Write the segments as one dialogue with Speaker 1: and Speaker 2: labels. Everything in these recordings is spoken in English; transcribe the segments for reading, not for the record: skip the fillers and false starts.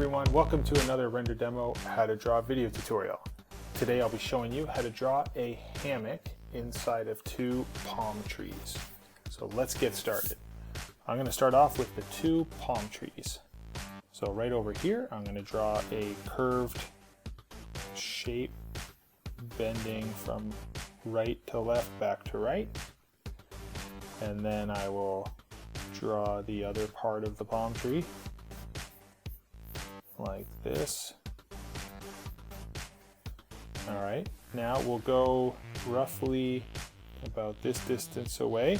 Speaker 1: everyone, welcome to another render demo how to draw video tutorial. Today I'll be showing you how to draw a hammock inside of two palm trees. So let's get started. I'm going to start off with the two palm trees. So right over here I'm going to draw a curved shape bending from right to left, back to right. And then I will draw the other part of the palm tree like this. All right, now we'll go roughly about this distance away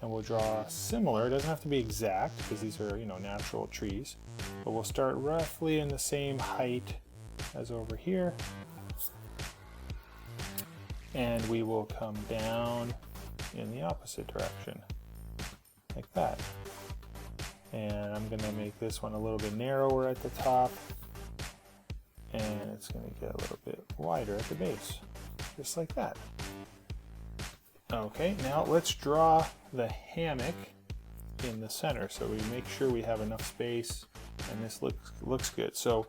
Speaker 1: and we'll draw similar. It doesn't have to be exact because these are, natural trees, but we'll start roughly in the same height as over here. And we will come down in the opposite direction like that. And I'm going to make this one a little bit narrower at the top, and it's going to get a little bit wider at the base, just like that. Okay, now let's draw the hammock in the center so we make sure we have enough space and this looks good. So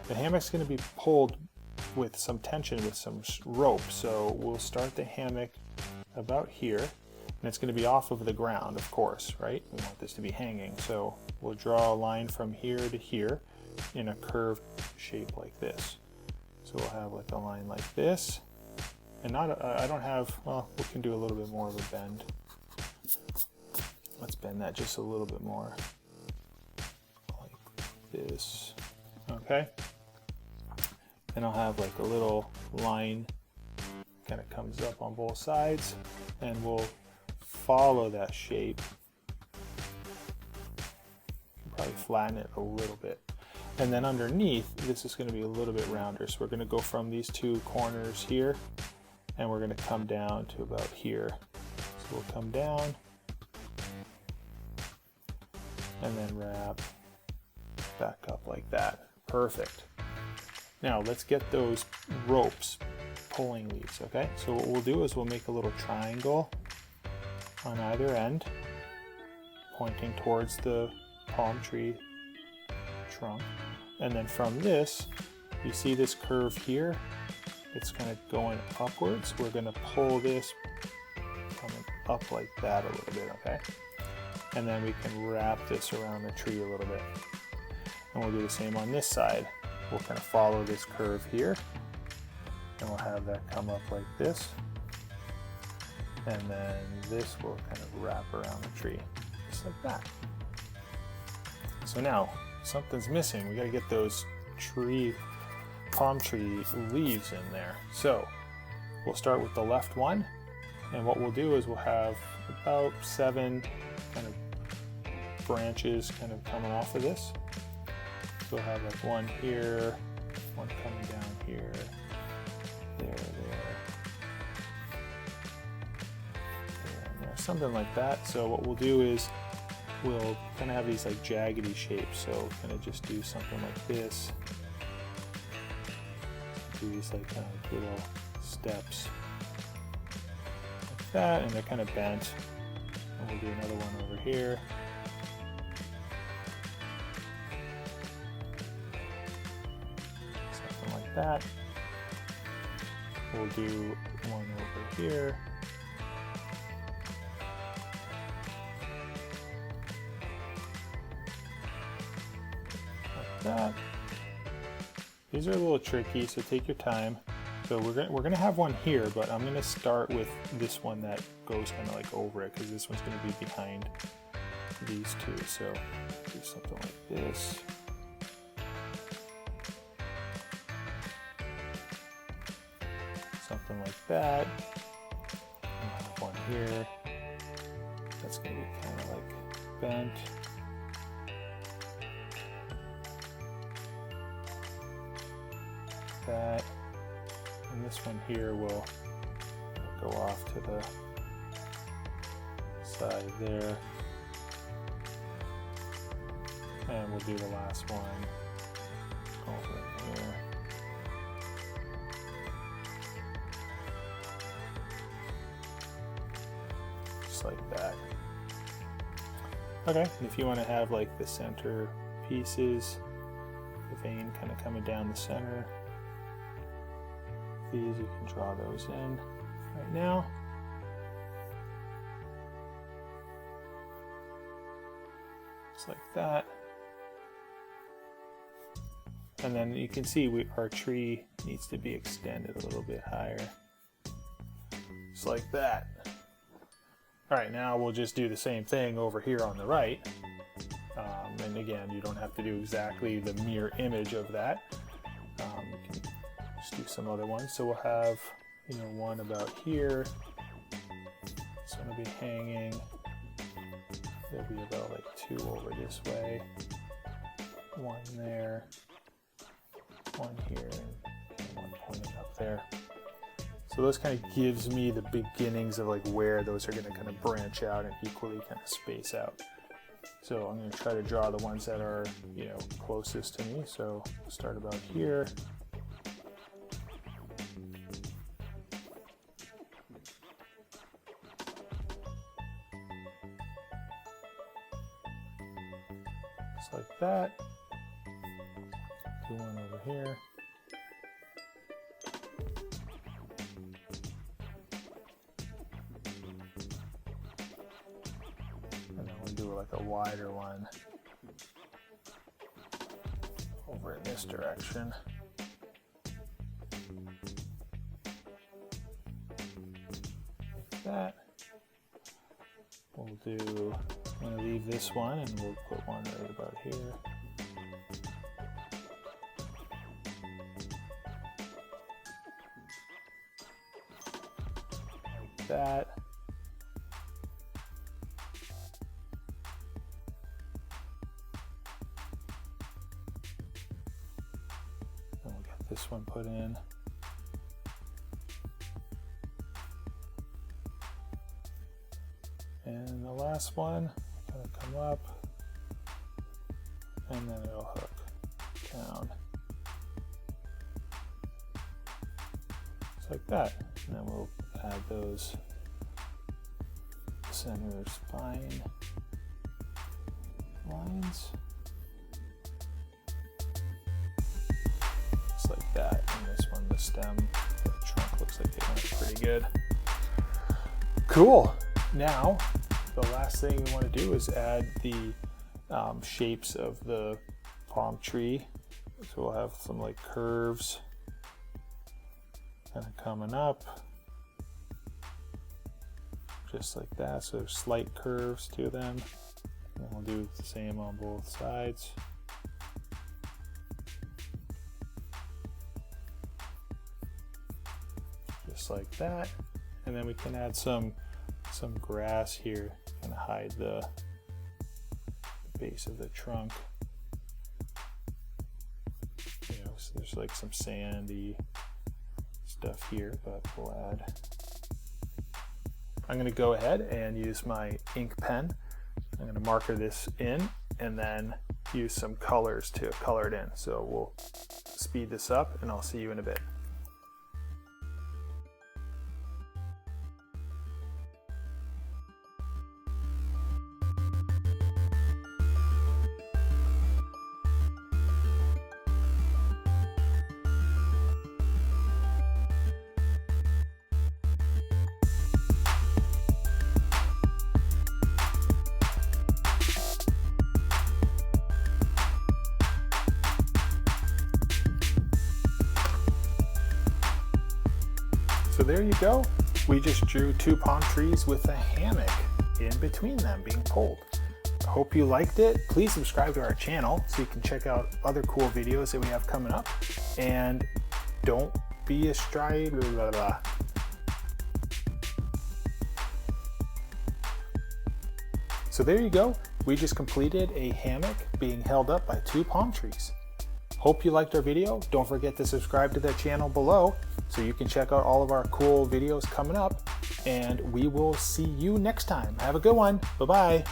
Speaker 1: the hammock's going to be pulled with some tension with some rope, so we'll start the hammock about here. And it's going to be off of the ground, of course, right? We want this to be hanging. So we'll draw a line from here to here in a curved shape like this. So we'll have like a line like this. And I don't have, well, we can do a little bit more of a bend. Let's bend that just a little bit more. Like this. Okay. Then I'll have like a little line kind of comes up on both sides, and we'll follow that shape. Probably flatten it a little bit. And then underneath, this is going to be a little bit rounder. So we're going to go from these two corners here, and we're going to come down to about here. So we'll come down, and then wrap back up like that. Perfect. Now let's get those ropes pulling these, okay? So what we'll do is we'll make a little triangle on either end, pointing towards the palm tree trunk. And then from this, you see this curve here? It's kind of going upwards. We're going to pull this coming up like that a little bit, okay? And then we can wrap this around the tree a little bit. And we'll do the same on this side. We'll kind of follow this curve here, and we'll have that come up like this. And then this will kind of wrap around the tree, just like that. So now, something's missing. We gotta get those palm tree leaves in there. So, we'll start with the left one, and what we'll do is we'll have about 7 kind of branches kind of coming off of this. So we'll have like one here, one coming down here, there, something like that. So what we'll do is we'll kind of have these like jaggedy shapes. So kind of just do something like this. Do these like kind of little steps like that, and they're kind of bent. And we'll do another one over here. Something like that. We'll do one over here. That. These are a little tricky, so take your time. So we're gonna have one here, but I'm gonna start with this one that goes kind of like over it, because this one's gonna be behind these two. So do something like this. Something like that. I'll have one here. That's gonna be kind of like bent. That, and this one here will go off to the side there, and we'll do the last one over here. Just like that. Okay, and if you want to have like the center pieces the vein kind of coming down the center. These, you can draw those in right now. Just like that. And then you can see our tree needs to be extended a little bit higher. Just like that. All right, now we'll just do the same thing over here on the right. And again, you don't have to do exactly the mirror image of that. You can just do some other ones. So we'll have, you know, one about here. It's going to be hanging. There'll be about like 2 over this way. 1 there. 1 here, and 1 pointing up there. So those kind of gives me the beginnings of like where those are going to kind of branch out and equally kind of space out. So I'm going to try to draw the ones that are, you know, closest to me. So I'll start about here. Just like that. Do one over here. And then we'll do like a wider one over in this direction. Like that. We'll do, I'm going to leave this one and we'll put one right about here. That. And we'll get this one put in. And the last one, kind of come up, and then it'll hook down. Just like that. And then we'll add those center spine lines. Just like that. And this one, the stem, the trunk looks like it went pretty good. Cool. Now, the last thing we want to do is add the shapes of the palm tree. So we'll have some like curves kind of coming up. Just like that, so slight curves to them. And we'll do the same on both sides. Just like that. And then we can add some grass here and hide the base of the trunk. You know, so there's like some sandy stuff here, but we'll add. I'm going to go ahead and use my ink pen. I'm going to marker this in and then use some colors to color it in. So we'll speed this up and I'll see you in a bit. So there you go. We just drew 2 palm trees with a hammock in between them being pulled. I hope you liked it. Please subscribe to our channel so you can check out other cool videos that we have coming up. And don't be a stride. So there you go. We just completed a hammock being held up by 2 palm trees. Hope you liked our video. Don't forget to subscribe to the channel below so you can check out all of our cool videos coming up. And we will see you next time. Have a good one. Bye-bye.